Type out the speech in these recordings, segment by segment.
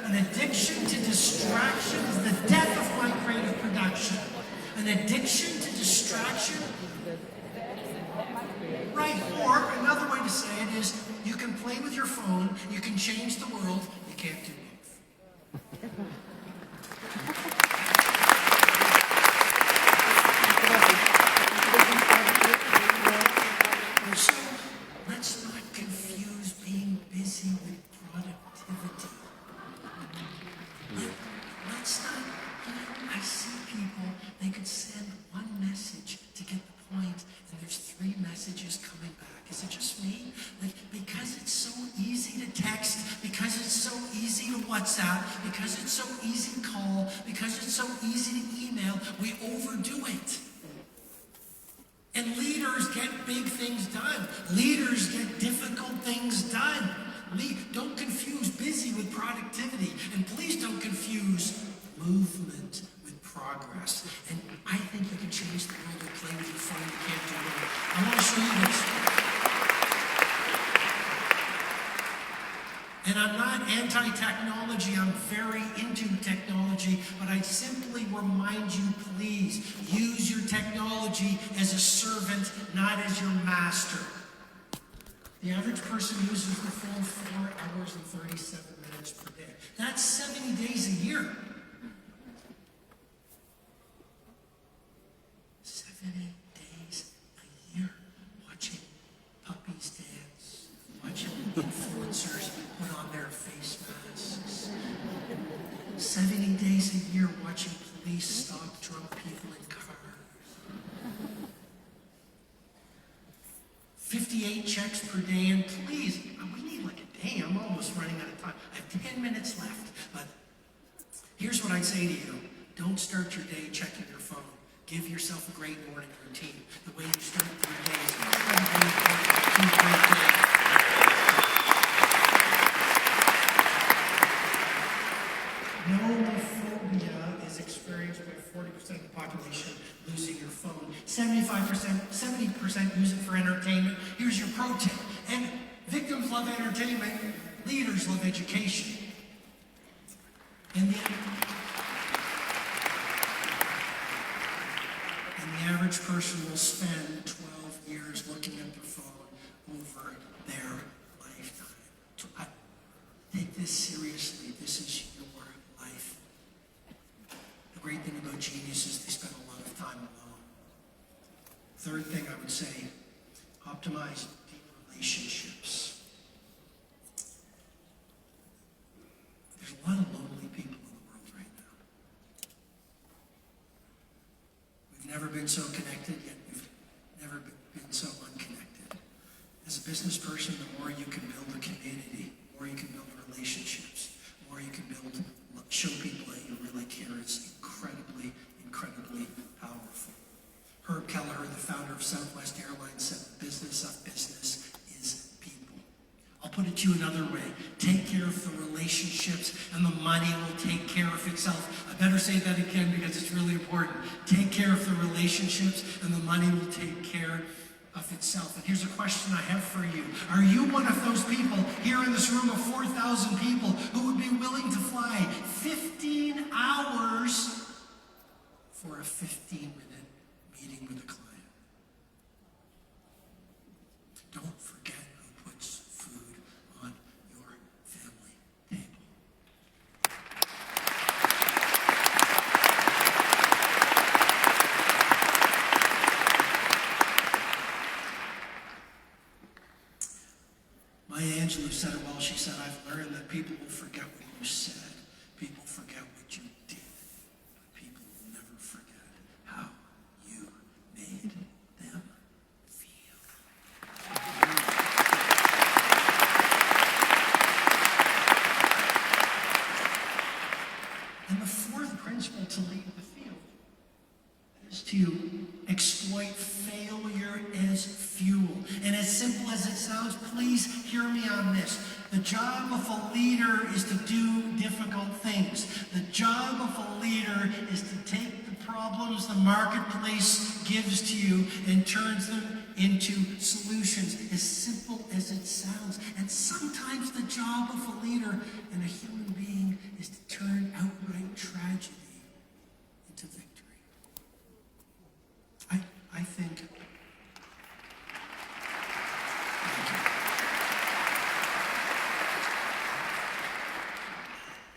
An addiction to distraction is the death of my creative production. An addiction to distraction, right? Or another way to say it is, you can play with your phone, you can change the world, you can't do both. So, let's not confuse being busy with productivity. Let's not, I see people, they could send one message to get the point, and there's 3 messages coming back. Is it just me? Like, because it's so easy to text, because it's so easy to WhatsApp, because it's so easy to call, because it's so easy to email, we overdo it. And leaders get big things done. Leaders get difficult things done. Don't confuse busy with productivity. And please don't confuse movement with progress. And I think you can change the world and play with your phone. You can't do it. I want to show you this. And I'm not anti-technology, I'm very into technology, but I simply remind you, please, use your technology as a servant, not as your master. The average person uses the phone 4 hours and 37 minutes per day. That's 70 days a year. 70 days a year watching puppies dance, watching influencers put on their face masks. 70 days a year watching police stop drunk people in cars. 58 checks per day, and please, we need like a day. I'm almost running out of time. I have 10 minutes left, but here's what I'd say to you. Don't start your day checking your phone. Give yourself a great morning routine. The way you start your day is incredibly important to a great day. Nomophobia is experienced by 40% of the population losing your phone. 70% use it for entertainment. Here's your pro tip. And victims love entertainment. Leaders love education. And the average person will spend 12 years looking at their phone over their lifetime. Take this seriously. This is your life. The great thing about genius is they spend a lot of time alone. Third thing I would say, optimize deep relationships. There's a lot of lonely people in the world right now. We've never been so connected, yet we've never been so unconnected. As a business person, the more you can build a community, the more you can build relationships, the more you can show people that you really care. It's incredibly, incredibly powerful. Herb Kelleher, the founder of Southwest Airlines, said the business of business is people. I'll put it to you another way. Take care of the relationships and the money will take care of itself. I better say that again because it's really important. Take care of the relationships and the money will take care of itself. And here's a question I have for you. Are you one of those people here in this room of 4,000 people who would be willing to fly 15 hours for a 15-minute meeting with a client? Don't forget who puts food on your family table. Maya Angelou said it well. She said, I've learned that people will forget what you said. People forget what you did. But people will never forget how you made them feel. And the fourth principle to lead the field is to exploit failure as fuel. And as simple as it sounds, please hear me on this. The job of a leader is to do difficult things. The job of a leader is to take the problems the marketplace gives to you and turns them into solutions, as simple as it sounds. And sometimes the job of a leader and a human being is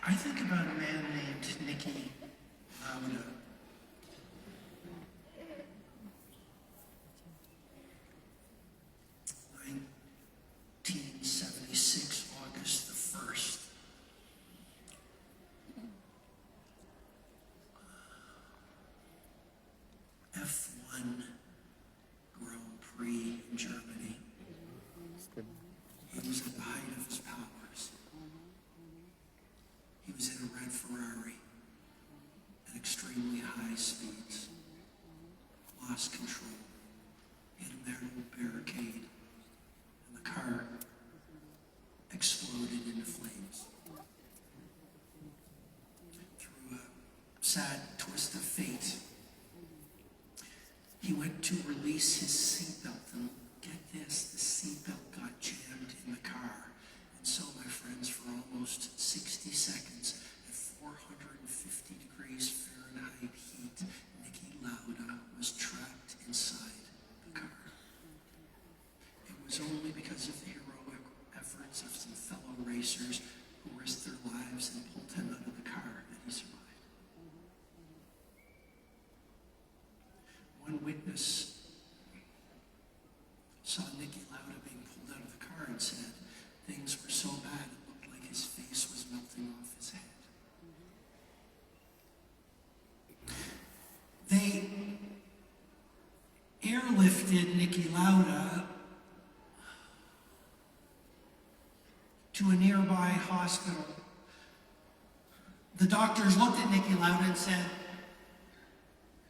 I think about a man named Nicky Lauda. 1976, August the 1st. F1 Grand Prix in Germany. He was at the height of his powers. He was in a red Ferrari at extremely high speeds. Lost control. Hit a metal barricade, and the car exploded into flames. Through a sad twist of fate, he went to release his seatbelt, and get this, the seatbelt got jammed in the car. And so, my friends, for almost 60 seconds, at 450 degrees Fahrenheit heat, Nicky Lauda was trapped inside the car. It was only because of the heroic efforts of some fellow racers who risked their lives and pulled him out of the car that he survived. One witness saw Nicky Lauda being pulled out of the car and said things were so bad it looked like his face was melting off his head. They airlifted Nicky Lauda to a nearby hospital. The doctors looked at Nicky Lauda and said,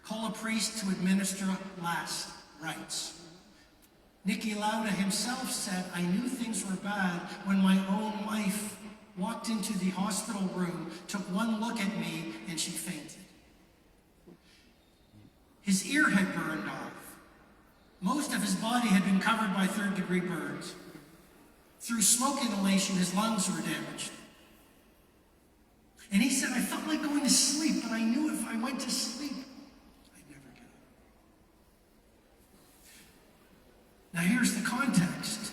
"Call a priest to administer last rites." Nicky Lauda himself said, "I knew things were bad when my own wife walked into the hospital room, took one look at me, and she fainted." His ear had burned off. Most of his body had been covered by third-degree burns. Through smoke inhalation, his lungs were damaged. And he said, "I felt like going to sleep, but I knew if I went to sleep, I'd never get up." Now here's the context.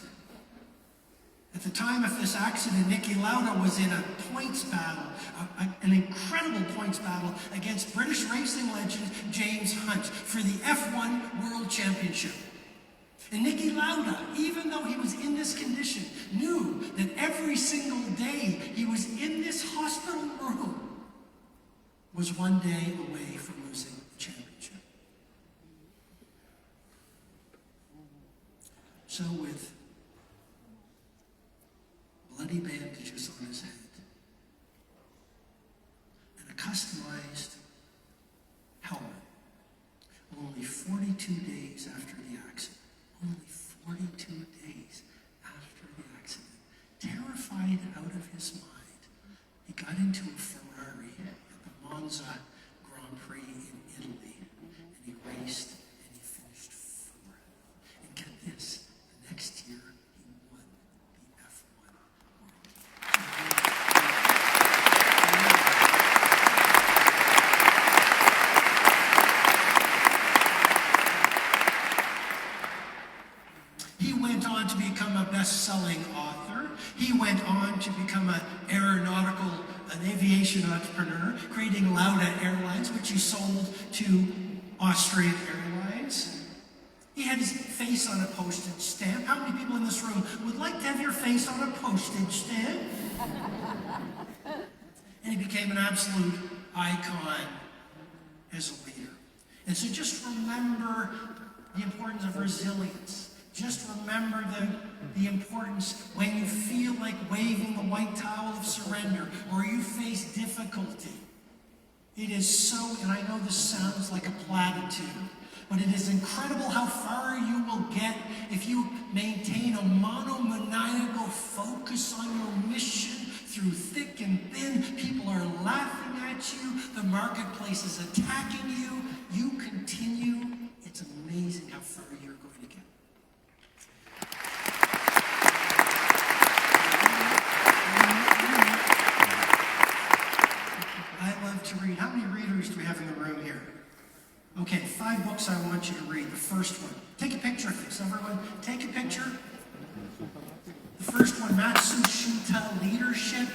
At the time of this accident, Nicky Lauda was in a points battle, an incredible points battle against British racing legend James Hunt for the F1 World Championship. And Nicky Lauda, even though he was in this condition, knew that every single day he was in this hospital room was one day away from losing the championship. So with bloody bandages on his head and a customized helmet, only 42 days after the accident, only 42 days after the accident, terrified out of his mind, he got into a Ferrari at the Monza Grand Prix in Italy, and he raced and he finished fourth. And get this, the next year he won the F1 World. He went on to become a best-selling author. He went on to become an aviation entrepreneur, creating Lauda Airlines, which he sold to Austrian Airlines. He had his face on a postage stamp. How many people in this room would like to have your face on a postage stamp? And he became an absolute icon as a leader. And so just remember the importance of resilience. Just remember the importance when you feel like waving the white towel of surrender or you face difficulty. It is so, and I know this sounds like a platitude, but it is incredible how far you will get if you maintain a monomaniacal focus on your mission through thick and thin. People are laughing at you. The marketplace is attacking you. You continue. It's amazing how far you're going to get. I love to read. How many readers do we have in the room here? Okay, 5 books I want you to read. The first one. Take a picture of this. Everyone, take a picture. The first one, Matsushita Leadership.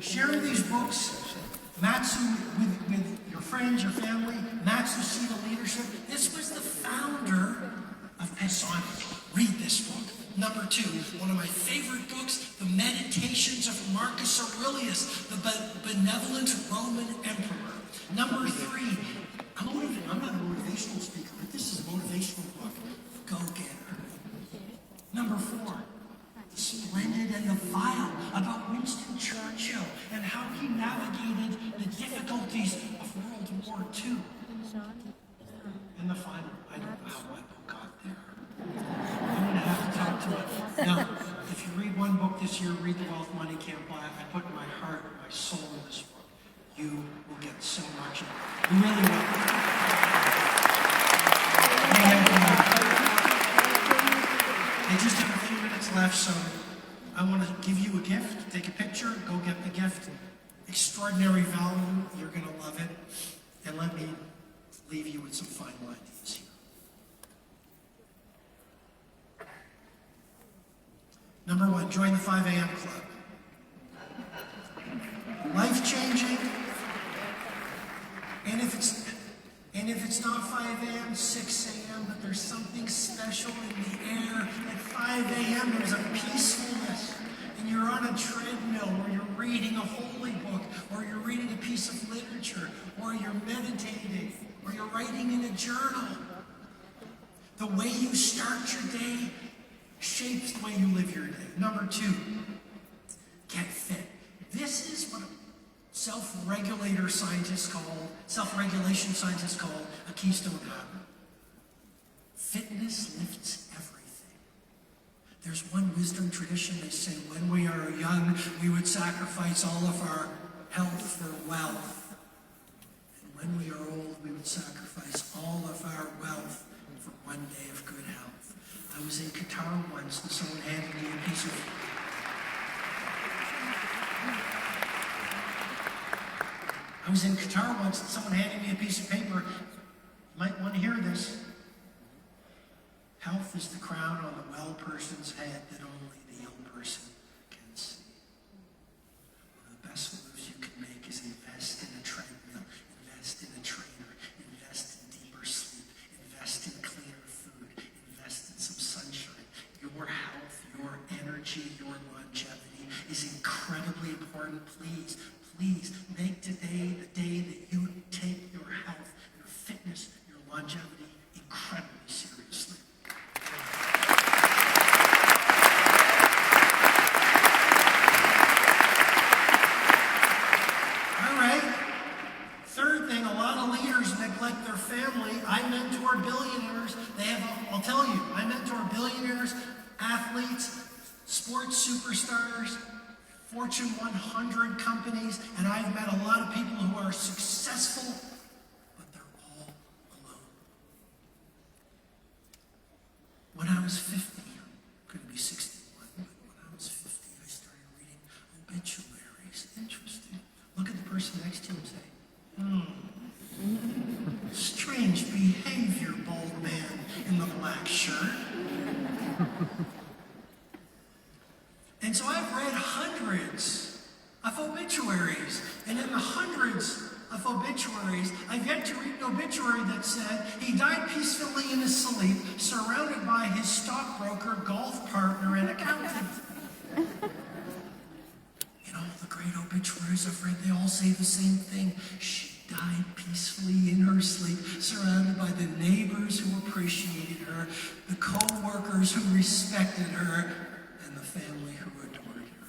Share these books. Matsu with your friends, your family. Matsushita Leadership. This was the founder of Pisonic. Read this book. Number 2, one of my favorite books, The Meditations of Marcus Aurelius, the benevolent Roman emperor. Number 3, I'm not a motivational speaker, but this is a motivational book. Go Getter. Number 4, The Splendid and the Vile, about Winston Churchill and how he navigated the difficulties of World War II. And the final, I don't know how my book got there. I'm going to have to talk to it. Now, if you read one book this year, read The Wealth Money Can't Buy. I put my heart and my soul in this book. You will get so much of it. You really will. They just have a few minutes left, so I want to give you a gift. Take a picture, go get the gift. Extraordinary value. You're going to love it. And let me leave you with some final ideas here. Number 1, join the 5 a.m. club. Life-changing. And if it's not 5 a.m., 6 a.m., but there's something special in the air. At 5 a.m., there's a peacefulness. And you're on a treadmill, or you're reading a holy book, or you're reading a piece of literature, or you're meditating, or you're writing in a journal. The way you start your day shapes the way you live your day. Number 2, get fit. This is what self-regulation scientists call a keystone habit. Fitness lifts everything. There's one wisdom tradition. They say when we are young, we would sacrifice all of our health for wealth. And when we are old, we would sacrifice all of our wealth for one day of good health. I was in Qatar once and someone handed me a piece of paper. You might want to hear this. Health is the crown on the well person's head that only the ill person can see. One of the best moves you can make is invest in a treadmill, invest in a trainer, invest in deeper sleep, invest in cleaner food, invest in some sunshine. Your health, your energy, your longevity is incredibly important. Please make today the day that you take your health, your fitness, your longevity incredibly seriously. All right. Third thing, a lot of leaders neglect their family. I mentor billionaires. I'll tell you, I mentor billionaires, athletes, sports superstars, Fortune 100 companies, and I've met a lot of people who are successful, but they're all alone. When I was 50, I'm going to be 61, but when I was 50, I started reading obituaries. Interesting. Look at the person next to you and say, strange behavior, bald man in the black shirt. And so I've read hundreds of obituaries. And in the hundreds of obituaries, I've yet to read an obituary that said he died peacefully in his sleep, surrounded by his stockbroker, golf partner, and accountant. In all the great obituaries I've read, they all say the same thing. She died peacefully in her sleep, surrounded by the neighbors who appreciated her, the co-workers who respected her, and the family who adored her.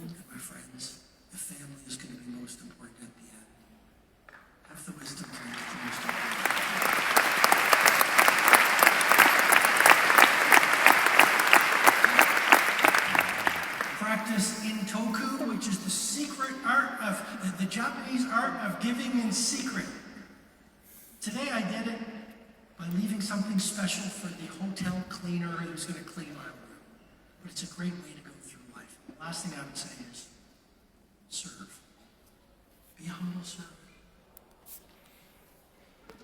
And my friends, the family is going to be most important at the end. Have the wisdom to make it the most important. Practice Intoku, which is the secret art of, the Japanese art of giving in secret. Today I did it by leaving something special for the hotel cleaner who's going to clean my room. But it's a great way to go through life. The last thing I would say is serve. Be a humble servant.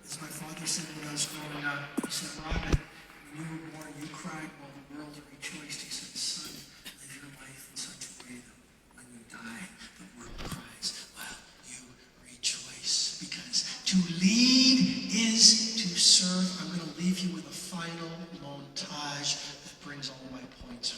As my father said when I was growing up, he said, Robin, when you were born, you cried while the world rejoiced. He said, son, live your life in such a way that when you die, the world brings all my points